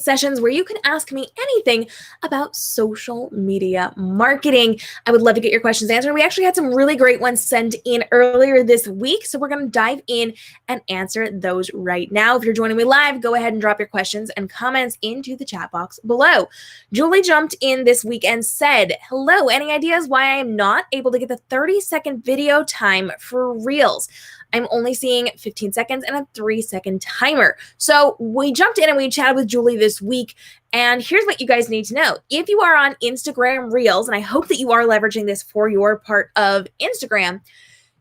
sessions where you can ask me anything about social media marketing. I would love to get your questions answered. We actually had some really great ones sent in earlier this week, so we're going to dive in and answer those right now. If you're joining me live, go ahead and drop your questions and comments into the chat box below. Julie jumped in this week and said, hello, any ideas why I am not able to get the 30-second video time for Reels? I'm only seeing 15 seconds and a 3-second timer. So we jumped in and we chatted with Julie this week. And here's what you guys need to know. If you are on Instagram Reels, and I hope that you are leveraging this for your part of Instagram,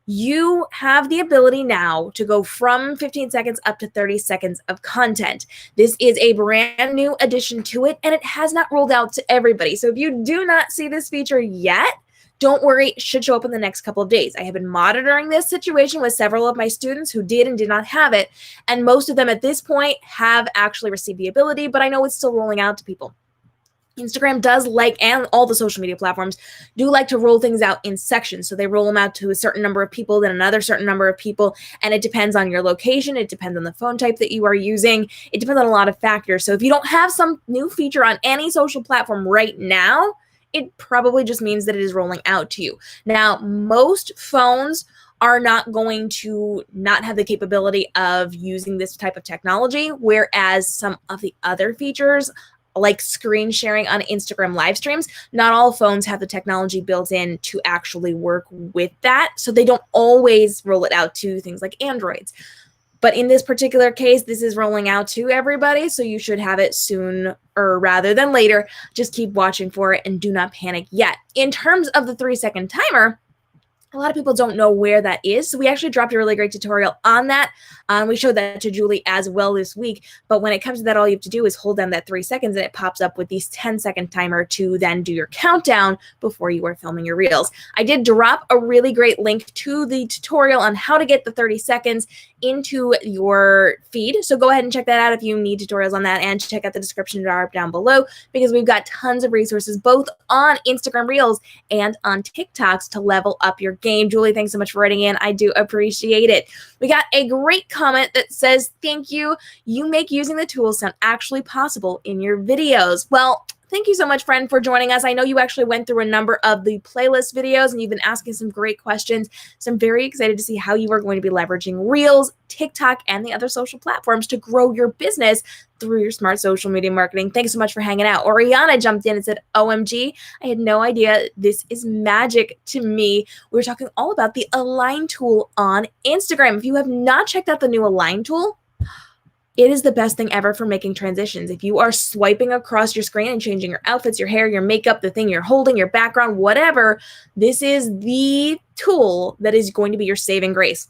you have the ability now to go from 15 seconds up to 30 seconds of content. This is a brand new addition to it, and it has not rolled out to everybody. So if you do not see this feature yet, don't worry, it should show up in the next couple of days. I have been monitoring this situation with several of my students who did and did not have it, and most of them at this point have actually received the ability, but I know it's still rolling out to people. Instagram does like, and all the social media platforms do like to roll things out in sections. So they roll them out to a certain number of people, then another certain number of people, and it depends on your location. It depends on the phone type that you are using. It depends on a lot of factors. So if you don't have some new feature on any social platform right now, it probably just means that it is rolling out to you. Now, most phones are not going to not have the capability of using this type of technology, whereas some of the other features like screen sharing on Instagram live streams, not all phones have the technology built in to actually work with that. So they don't always roll it out to things like Androids. But in this particular case, this is rolling out to everybody, so you should have it sooner rather than later. Just keep watching for it and do not panic yet. In terms of the 3-second timer, a lot of people don't know where that is. So we actually dropped a really great tutorial on that. We showed that to Julie as well this week. But when it comes to that, all you have to do is hold down that 3 seconds and it pops up with these 10-second timer to then do your countdown before you are filming your reels. I did drop a really great link to the tutorial on how to get the 30 seconds into your feed. So go ahead and check that out if you need tutorials on that, and check out the description bar down below because we've got tons of resources both on Instagram Reels and on TikToks to level up your game. Julie, thanks so much for writing in. I do appreciate it. We got a great comment that says, thank you. You make using the tools sound actually possible in your videos. Well, thank you so much, friend, for joining us. I know you actually went through a number of the playlist videos and you've been asking some great questions. So I'm very excited to see how you are going to be leveraging Reels, TikTok, and the other social platforms to grow your business through your smart social media marketing. Thanks so much for hanging out. Oriana jumped in and said, OMG, I had no idea. This is magic to me. We were talking all about the Align tool on Instagram. If you have not checked out the new Align tool, it is the best thing ever for making transitions. If you are swiping across your screen and changing your outfits, your hair, your makeup, the thing you're holding, your background, whatever, this is the tool that is going to be your saving grace.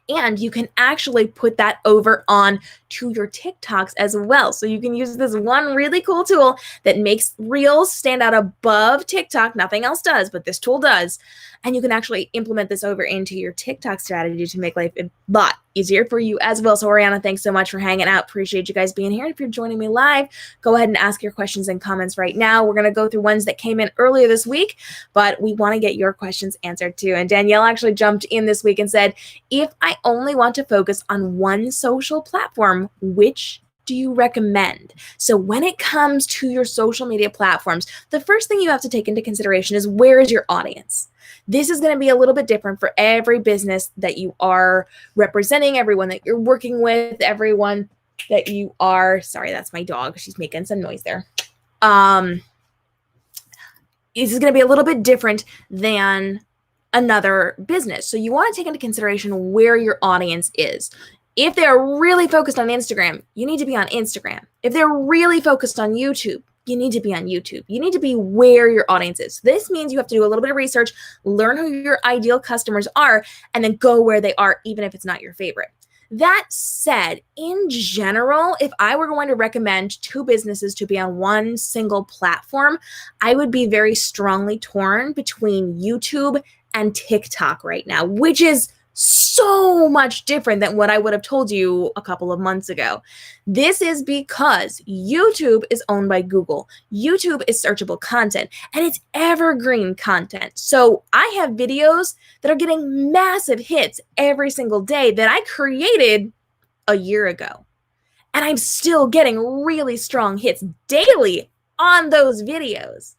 And you can actually put that over on to your TikToks as well. So you can use this one really cool tool that makes Reels stand out above TikTok. Nothing else does, but this tool does. And you can actually implement this over into your TikTok strategy to make life a lot easier for you as well. So Oriana, thanks so much for hanging out. Appreciate you guys being here. If you're joining me live, go ahead and ask your questions and comments right now. We're going to go through ones that came in earlier this week, but we want to get your questions answered too. And Danielle actually jumped in this week and said, if I only want to focus on one social platform, which do you recommend? So when it comes to your social media platforms, the first thing you have to take into consideration is, where is your audience? This is going to be a little bit different for every business that you are representing, everyone that you're working with, everyone that you are, sorry, that's my dog. She's making some noise there. This is going to be a little bit different than another business. So you want to take into consideration where your audience is. If they're really focused on Instagram, you need to be on Instagram. If they're really focused on YouTube, you need to be on YouTube. You need to be where your audience is. This means you have to do a little bit of research, learn who your ideal customers are, and then go where they are, even if it's not your favorite. That said, in general, if I were going to recommend two businesses to be on one single platform, I would be very strongly torn between YouTube and TikTok right now, which is so much different than what I would have told you a couple of months ago. This is because YouTube is owned by Google. YouTube is searchable content and it's evergreen content. So I have videos that are getting massive hits every single day that I created a year ago. and I'm still getting really strong hits daily on those videos.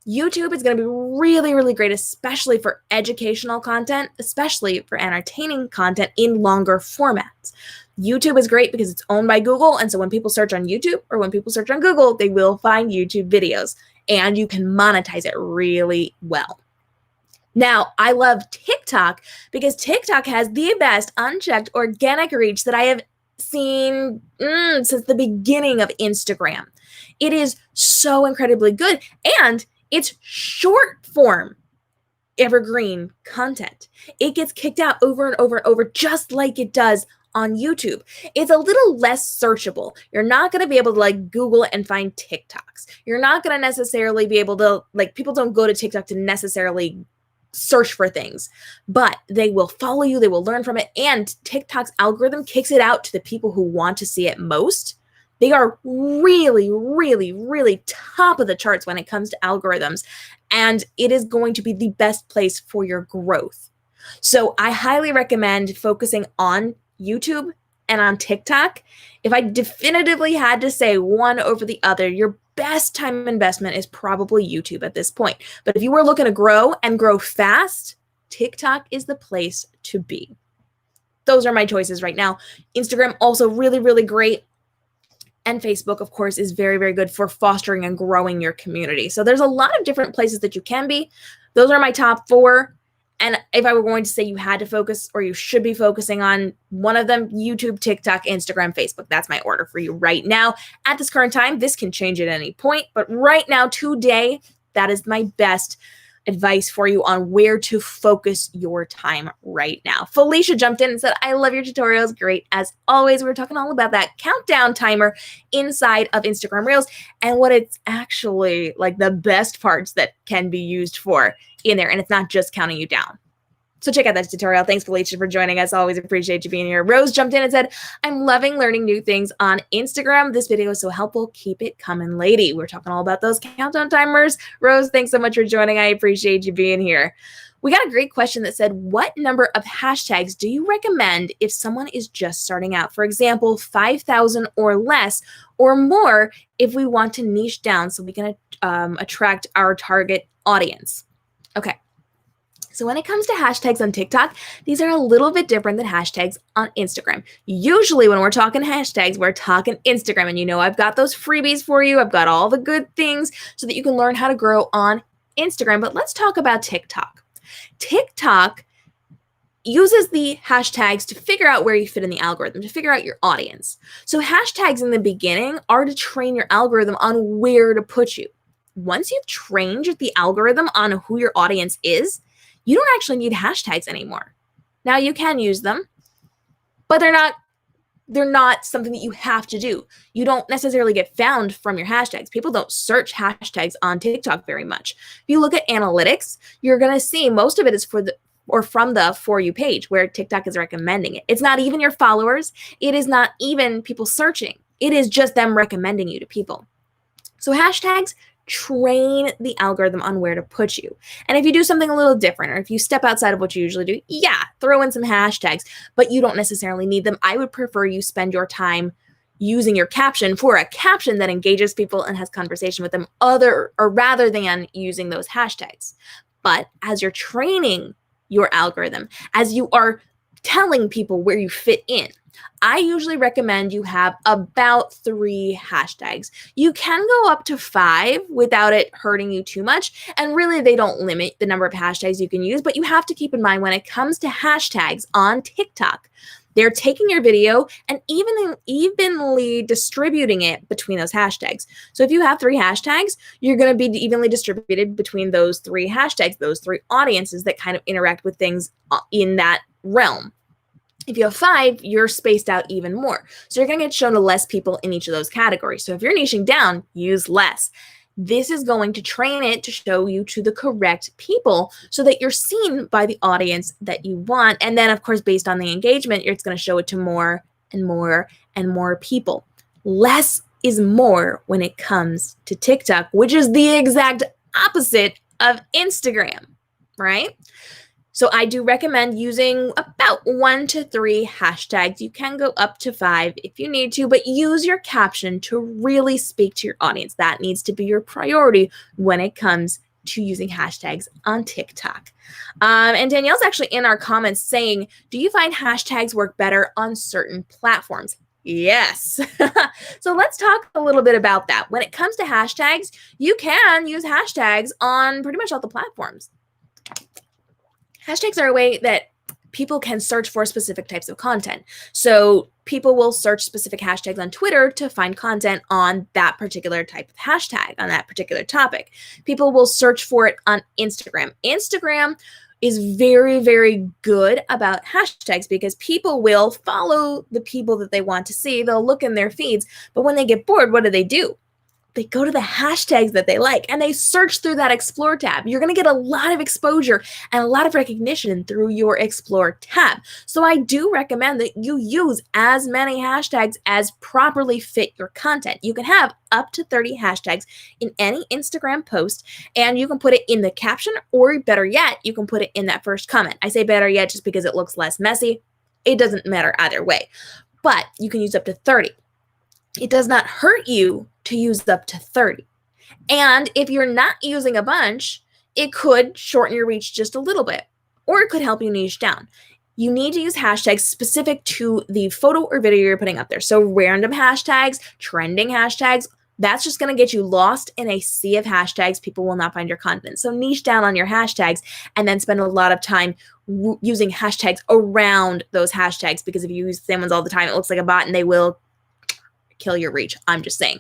YouTube is going to be really, really great, especially for educational content, especially for entertaining content in longer formats. YouTube is great because it's owned by Google, and so when people search on YouTube or when people search on Google, they will find YouTube videos, and you can monetize it really well. Now, I love TikTok because TikTok has the best unchecked organic reach that I have seen since the beginning of Instagram. It is so incredibly good, and it's short form evergreen content. It gets kicked out over and over and over, just like it does on YouTube. It's a little less searchable. You're not going to be able to like Google and find TikToks. You're not going to necessarily be able to, like, people don't go to TikTok to necessarily search for things, but they will follow you, they will learn from it, and TikTok's algorithm kicks it out to the people who want to see it most. They are really, really, really top of the charts when it comes to algorithms, and it is going to be the best place for your growth. So I highly recommend focusing on YouTube and on TikTok. If I definitively had to say one over the other, your best time investment is probably YouTube at this point. But if you were looking to grow and grow fast, TikTok is the place to be. Those are my choices right now. Instagram also really, really great. And Facebook, of course, is very, very good for fostering and growing your community. So there's a lot of different places that you can be. Those are my top 4. And if I were going to say you had to focus or you should be focusing on one of them, YouTube, TikTok, Instagram, Facebook. That's my order for you right now. At this current time, this can change at any point. But right now, today, that is my best advice for you on where to focus your time right now. Felicia jumped in and said, I love your tutorials. Great. As always, we're talking all about that countdown timer inside of Instagram Reels and what it's actually like the best parts that can be used for in there. And it's not just counting you down. So check out that tutorial. Thanks, Felicia, for joining us. Always appreciate you being here. Rose jumped in and said, I'm loving learning new things on Instagram. This video is so helpful. Keep it coming, lady. We're talking all about those countdown timers. Rose, thanks so much for joining. I appreciate you being here. We got a great question that said, what number of hashtags do you recommend if someone is just starting out? For example, 5,000 or less or more if we want to niche down so we can attract our target audience. Okay. So when it comes to hashtags on TikTok, these are a little bit different than hashtags on Instagram. Usually when we're talking hashtags, we're talking Instagram. And you know, I've got those freebies for you. I've got all the good things so that you can learn how to grow on Instagram. But let's talk about TikTok. TikTok uses the hashtags to figure out where you fit in the algorithm, to figure out your audience. So hashtags in the beginning are to train your algorithm on where to put you. Once you've trained the algorithm on who your audience is, you don't actually need hashtags anymore. Now you can use them, but they're not something that you have to do. You don't necessarily get found from your hashtags. People don't search hashtags on TikTok very much. If you look at analytics, you're going to see most of it is from the For You page where TikTok is recommending it. It's not even your followers. It is not even people searching. It is just them recommending you to people. So hashtags train the algorithm on where to put you. And if you do something a little different, or if you step outside of what you usually do, yeah, throw in some hashtags, but you don't necessarily need them. I would prefer you spend your time using your caption for a caption that engages people and has conversation with them rather than using those hashtags. But as you're training your algorithm, as you are telling people where you fit in, I usually recommend you have about 3 hashtags. You can go up to 5 without it hurting you too much. And really, they don't limit the number of hashtags you can use. But you have to keep in mind when it comes to hashtags on TikTok, they're taking your video and evenly distributing it between those hashtags. So if you have 3 hashtags, you're going to be evenly distributed between those 3 hashtags, those 3 audiences that kind of interact with things in that realm. If you have 5, you're spaced out even more. So you're going to get shown to less people in each of those categories. So if you're niching down, use less. This is going to train it to show you to the correct people so that you're seen by the audience that you want. And then, of course, based on the engagement, it's going to show it to more and more and more people. Less is more when it comes to TikTok, which is the exact opposite of Instagram, right? So I do recommend using about 1 to 3 hashtags. You can go up to 5 if you need to, but use your caption to really speak to your audience. That needs to be your priority when it comes to using hashtags on TikTok. And Danielle's actually in our comments saying, do you find hashtags work better on certain platforms? Yes. So let's talk a little bit about that. When it comes to hashtags, you can use hashtags on pretty much all the platforms. Hashtags are a way that people can search for specific types of content. So people will search specific hashtags on Twitter to find content on that particular type of hashtag, on that particular topic. People will search for it on Instagram. Instagram is very, very good about hashtags because people will follow the people that they want to see. They'll look in their feeds, but when they get bored, what do? They go to the hashtags that they like and they search through that Explore tab. You're going to get a lot of exposure and a lot of recognition through your Explore tab. So I do recommend that you use as many hashtags as properly fit your content. You can have up to 30 hashtags in any Instagram post, and you can put it in the caption, or better yet, you can put it in that first comment. I say better yet just because it looks less messy. It doesn't matter either way, but you can use up to 30. It does not hurt you to use up to 30. And if you're not using a bunch, it could shorten your reach just a little bit, or it could help you niche down. You need to use hashtags specific to the photo or video you're putting up there. So random hashtags, trending hashtags, that's just going to get you lost in a sea of hashtags. People will not find your content. So niche down on your hashtags and then spend a lot of time using hashtags around those hashtags, because if you use the same ones all the time, it looks like a bot and they will kill your reach. I'm just saying.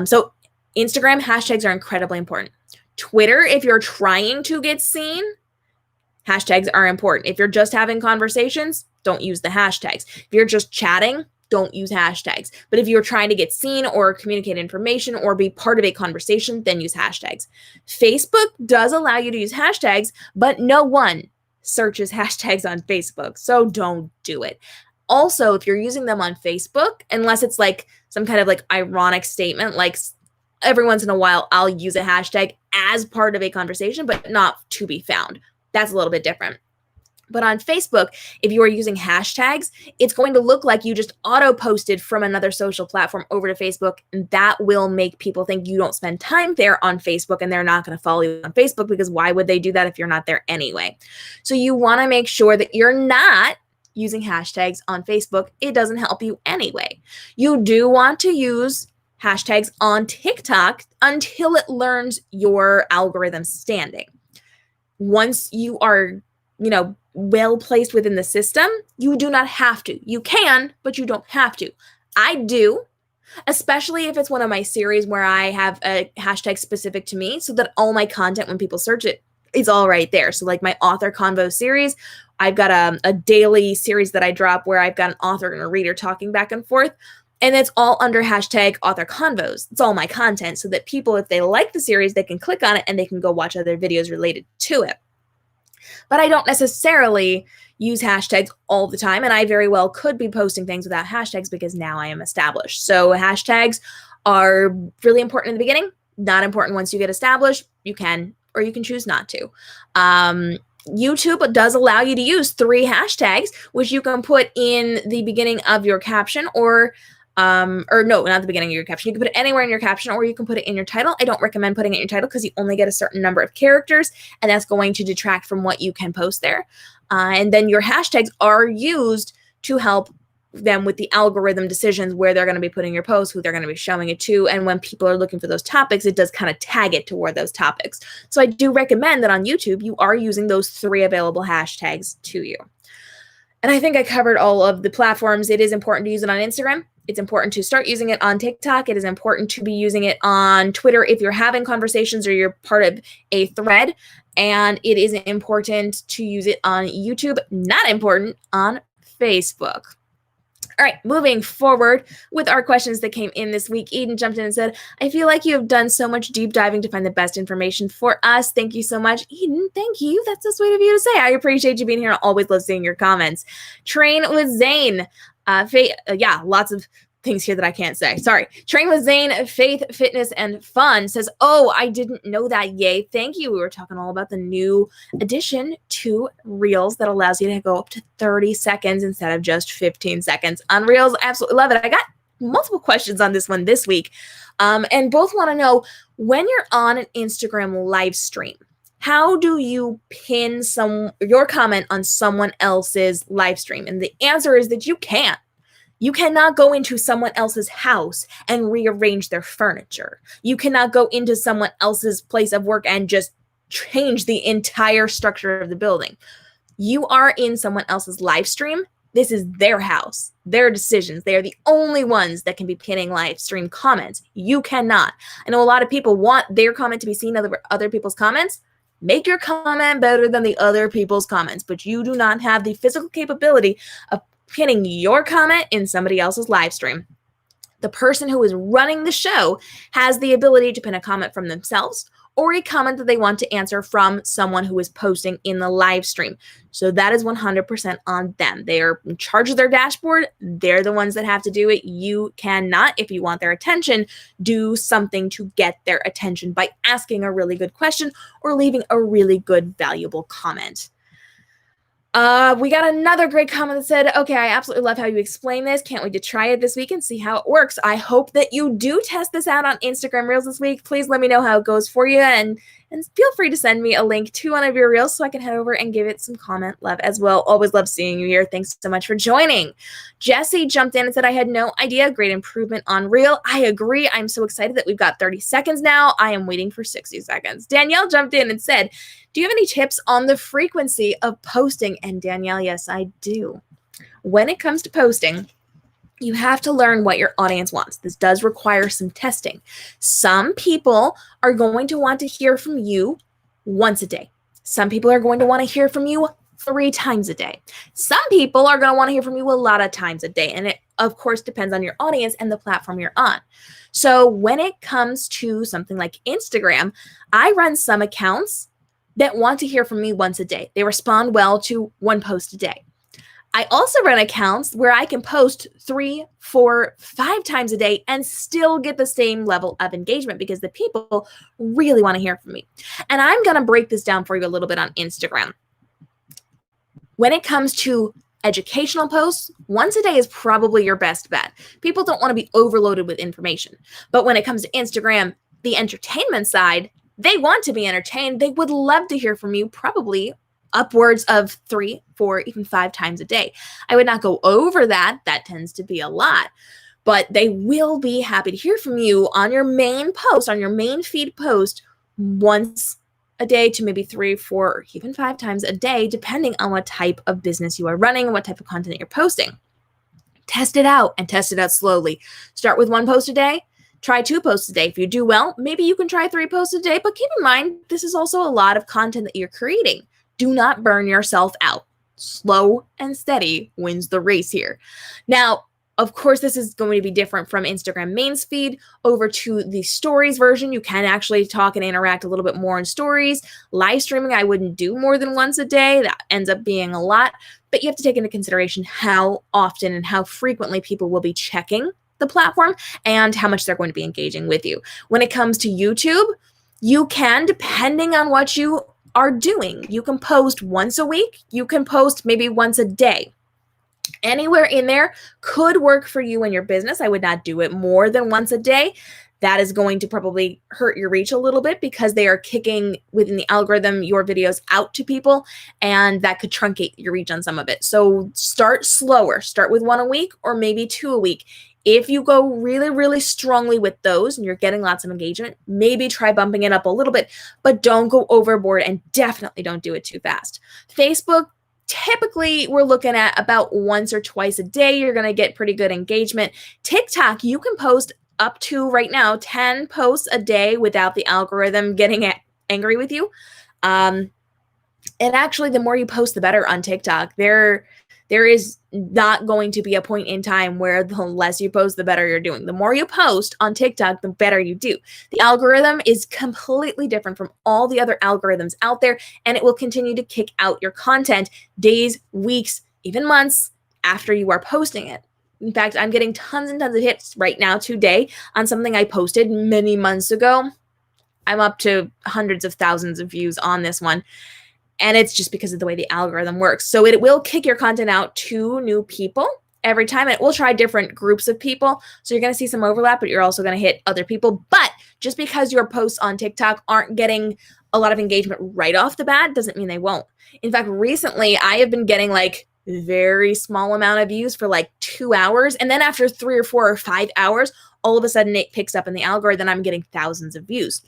So Instagram hashtags are incredibly important. Twitter, if you're trying to get seen, hashtags are important. If you're just having conversations, don't use the hashtags. If you're just chatting, don't use hashtags. But if you're trying to get seen or communicate information or be part of a conversation, then use hashtags. Facebook does allow you to use hashtags, but no one searches hashtags on Facebook, so don't do it. Also, if you're using them on Facebook, unless it's like some kind of like ironic statement, like every once in a while, I'll use a hashtag as part of a conversation, but not to be found. That's a little bit different. But on Facebook, if you are using hashtags, it's going to look like you just auto-posted from another social platform over to Facebook, and that will make people think you don't spend time there on Facebook, and they're not going to follow you on Facebook, because why would they do that if you're not there anyway? So you want to make sure that you're not using hashtags on Facebook. It doesn't help you anyway. You do want to use hashtags on TikTok until it learns your algorithm standing. Once you are, well placed within the system, you do not have to. You can, but you don't have to. I do, especially if it's one of my series where I have a hashtag specific to me, so that all my content, when people search it, is all right there. So like my author convo series, I've got a daily series that I drop where I've got an author and a reader talking back and forth. And it's all under hashtag author convos. It's all my content, so that people, if they like the series, they can click on it and they can go watch other videos related to it. But I don't necessarily use hashtags all the time, and I very well could be posting things without hashtags because now I am established. So hashtags are really important in the beginning, not important once you get established. You can, or you can choose not to. YouTube does allow you to use 3 hashtags, which you can put in the beginning of your caption, or no, not the beginning of your caption. You can put it anywhere in your caption, or you can put it in your title. I don't recommend putting it in your title because you only get a certain number of characters, and that's going to detract from what you can post there. And then your hashtags are used to help them with the algorithm decisions, where they're going to be putting your posts, who they're going to be showing it to, and when people are looking for those topics, it does kind of tag it toward those topics. So I do recommend that on YouTube, you are using those 3 available hashtags to you. And I think I covered all of the platforms. It is important to use it on Instagram. It's important to start using it on TikTok. It is important to be using it on Twitter if you're having conversations or you're part of a thread. And it is important to use it on YouTube, not important on Facebook. All right, moving forward with our questions that came in this week. Eden jumped in and said, I feel like you have done so much deep diving to find the best information for us. Thank you so much. Eden, thank you. That's so sweet of you to say. I appreciate you being here. I always love seeing your comments. Train with Zane. Yeah, lots of things here that I can't say. Sorry. Train with Zane, Faith, Fitness, and Fun says, oh, I didn't know that. Yay. Thank you. We were talking all about the new addition to Reels that allows you to go up to 30 seconds instead of just 15 seconds on Reels. I absolutely love it. I got multiple questions on this one this week. And both want to know, when you're on an Instagram live stream, how do you pin your comment on someone else's live stream? And the answer is that you can't. You cannot go into someone else's house and rearrange their furniture. You cannot go into someone else's place of work and just change the entire structure of the building. You are in someone else's live stream. This is their house, their decisions. They are the only ones that can be pinning live stream comments. You cannot. I know a lot of people want their comment to be seen over other people's comments. Make your comment better than the other people's comments, but you do not have the physical capability of pinning your comment in somebody else's live stream. The person who is running the show has the ability to pin a comment from themselves or a comment that they want to answer from someone who is posting in the live stream. So that is 100% on them. They are in charge of their dashboard. They're the ones that have to do it. You cannot, if you want their attention, do something to get their attention by asking a really good question or leaving a really good, valuable comment. We got another great comment that said, okay, I absolutely love how you explain this. Can't wait to try it this week and see how it works. I hope that you do test this out on Instagram Reels this week. Please let me know how it goes for you, and feel free to send me a link to one of your Reels so I can head over and give it some comment love as well. Always love seeing you here. Thanks so much for joining. Jesse jumped in and said, I had no idea. Great improvement on Reel. I agree. I'm so excited that we've got 30 seconds now. I am waiting for 60 seconds. Danielle jumped in and said, do you have any tips on the frequency of posting? And Danielle, yes, I do. When it comes to posting, you have to learn what your audience wants. This does require some testing. Some people are going to want to hear from you once a day. Some people are going to want to hear from you 3 times a day. Some people are going to want to hear from you a lot of times a day. And it, of course, depends on your audience and the platform you're on. So when it comes to something like Instagram, I run some accounts that want to hear from me once a day. They respond well to 1 post a day. I also run accounts where I can post 3, 4, 5 times a day and still get the same level of engagement because the people really want to hear from me. And I'm going to break this down for you a little bit on Instagram. When it comes to educational posts, once a day is probably your best bet. People don't want to be overloaded with information. But when it comes to Instagram, the entertainment side, they want to be entertained. They would love to hear from you, probably upwards of 3, 4, even 5 times a day. I would not go over that. That tends to be a lot. But they will be happy to hear from you on your main post, on your main feed post, once a day to maybe 3, 4, or even 5 times a day, depending on what type of business you are running and what type of content you're posting. Test it out and test it out slowly. Start with 1 post a day. Try 2 posts a day. If you do well, maybe you can try 3 posts a day, but keep in mind, this is also a lot of content that you're creating. Do not burn yourself out. Slow and steady wins the race here. Now, of course, this is going to be different from Instagram main feed over to the stories version. You can actually talk and interact a little bit more in stories. Live streaming, I wouldn't do more than once a day. That ends up being a lot, but you have to take into consideration how often and how frequently people will be checking the platform and how much they're going to be engaging with you. When it comes to YouTube, you can, depending on what you are doing, you can post once a week. You can post maybe once a day. Anywhere in there could work for you and your business. I would not do it more than once a day. That is going to probably hurt your reach a little bit because they are kicking within the algorithm your videos out to people, and that could truncate your reach on some of it. So start slower. Start with 1 a week or maybe 2 a week. If you go really, really strongly with those and you're getting lots of engagement, maybe try bumping it up a little bit, but don't go overboard and definitely don't do it too fast. Facebook, typically we're looking at about once or twice a day. You're going to get pretty good engagement. TikTok, you can post up to right now 10 posts a day without the algorithm getting angry with you. And actually, the more you post, the better on TikTok. There is not going to be a point in time where the less you post, the better you're doing. The more you post on TikTok, the better you do. The algorithm is completely different from all the other algorithms out there, and it will continue to kick out your content days, weeks, even months after you are posting it. In fact, I'm getting tons and tons of hits right now today on something I posted many months ago. I'm up to hundreds of thousands of views on this one. And it's just because of the way the algorithm works. So it will kick your content out to new people every time. It will try different groups of people. So you're going to see some overlap, but you're also going to hit other people. But just because your posts on TikTok aren't getting a lot of engagement right off the bat doesn't mean they won't. In fact, recently I have been getting like very small amount of views for like 2 hours. And then after 3 or 4 or 5 hours, all of a sudden it picks up in the algorithm. I'm getting thousands of views.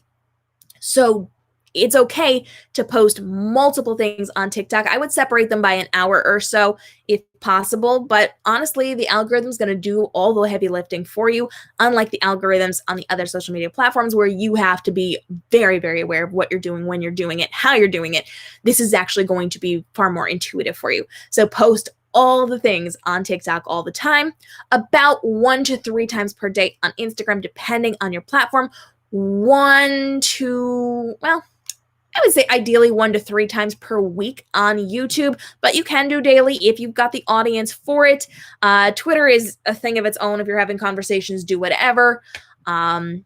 So it's okay to post multiple things on TikTok. I would separate them by an hour or so if possible, but honestly, the algorithm is going to do all the heavy lifting for you, unlike the algorithms on the other social media platforms where you have to be very, very aware of what you're doing, when you're doing it, how you're doing it. This is actually going to be far more intuitive for you. So post all the things on TikTok all the time, about 1 to 3 times per day on Instagram, depending on your platform. 1 to, well, I would say ideally 1 to 3 times per week on YouTube, but you can do daily if you've got the audience for it. Twitter is a thing of its own. If you're having conversations, do whatever. And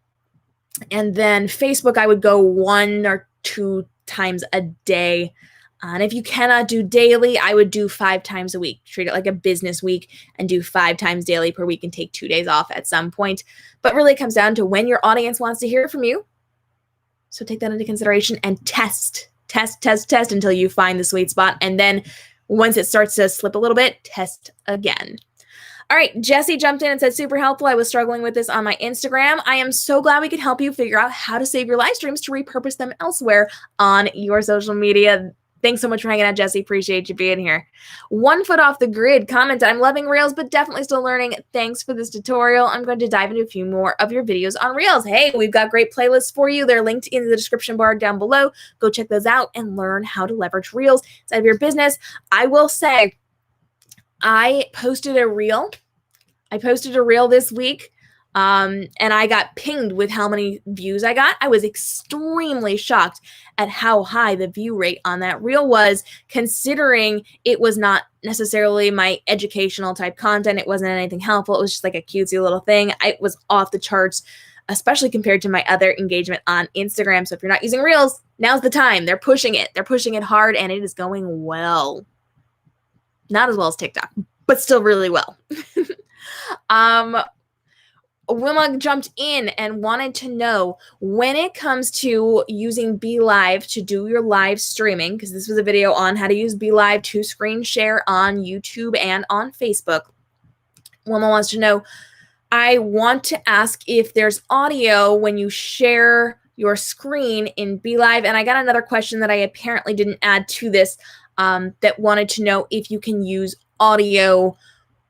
then Facebook, I would go 1 or 2 times a day. And if you cannot do daily, I would do 5 times a week. Treat it like a business week and do 5 times daily per week and take 2 days off at some point. But really it comes down to when your audience wants to hear from you. So take that into consideration and test until you find the sweet spot. And then once it starts to slip a little bit, test again. All right, Jessie jumped in and said, super helpful. I was struggling with this on my Instagram. I am so glad we could help you figure out how to save your live streams to repurpose them elsewhere on your social media. Thanks so much for hanging out, Jessie. Appreciate you being here. 1 Foot Off the Grid commented, I'm loving Reels, but definitely still learning. Thanks for this tutorial. I'm going to dive into a few more of your videos on Reels. Hey, we've got great playlists for you. They're linked in the description bar down below. Go check those out and learn how to leverage Reels inside of your business. I will say, I posted a Reel this week. And I got pinged with how many views I got. I was extremely shocked at how high the view rate on that reel was, considering it was not necessarily my educational type content. It wasn't anything helpful. It was just like a cutesy little thing. It was off the charts, especially compared to my other engagement on Instagram. So if you're not using Reels, now's the time. They're pushing it. They're pushing it hard, and it is going well. Not as well as TikTok, but still really well. Wilma jumped in and wanted to know, when it comes to using BeLive to do your live streaming, because this was a video on how to use BeLive to screen share on YouTube and on Facebook. Wilma wants to know, I want to ask if there's audio when you share your screen in BeLive. And I got another question that I apparently didn't add to this, that wanted to know if you can use audio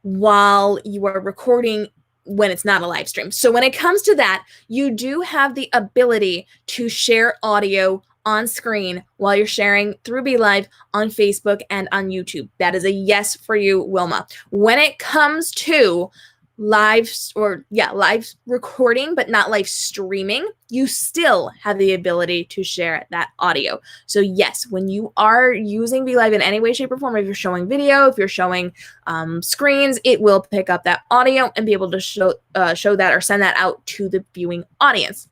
while you are recording when it's not a live stream. So when it comes to that, you do have the ability to share audio on screen while you're sharing through BeLive on Facebook and on YouTube. That is a yes for you, Wilma. When it comes to live recording, but not live streaming, you still have the ability to share that audio. So yes, when you are using BeLive in any way, shape, or form, if you're showing video, if you're showing screens, it will pick up that audio and be able to show that or send that out to the viewing audience.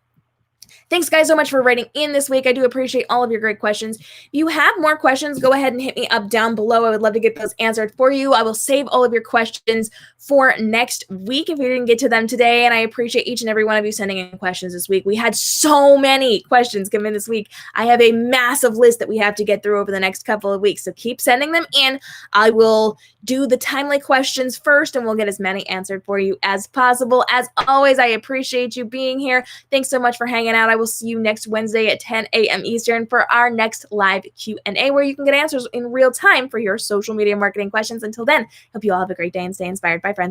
Thanks, guys, so much for writing in this week. I do appreciate all of your great questions. If you have more questions, go ahead and hit me up down below. I would love to get those answered for you. I will save all of your questions for next week if we didn't get to them today, and I appreciate each and every one of you sending in questions this week. We had so many questions come in this week. I have a massive list that we have to get through over the next couple of weeks, so keep sending them in. I will do the timely questions first, and we'll get as many answered for you as possible. As always, I appreciate you being here. Thanks so much for hanging out. I will see you next Wednesday at 10 a.m. Eastern for our next live Q&A, where you can get answers in real time for your social media marketing questions. Until then, hope you all have a great day and stay inspired. Bye, friends.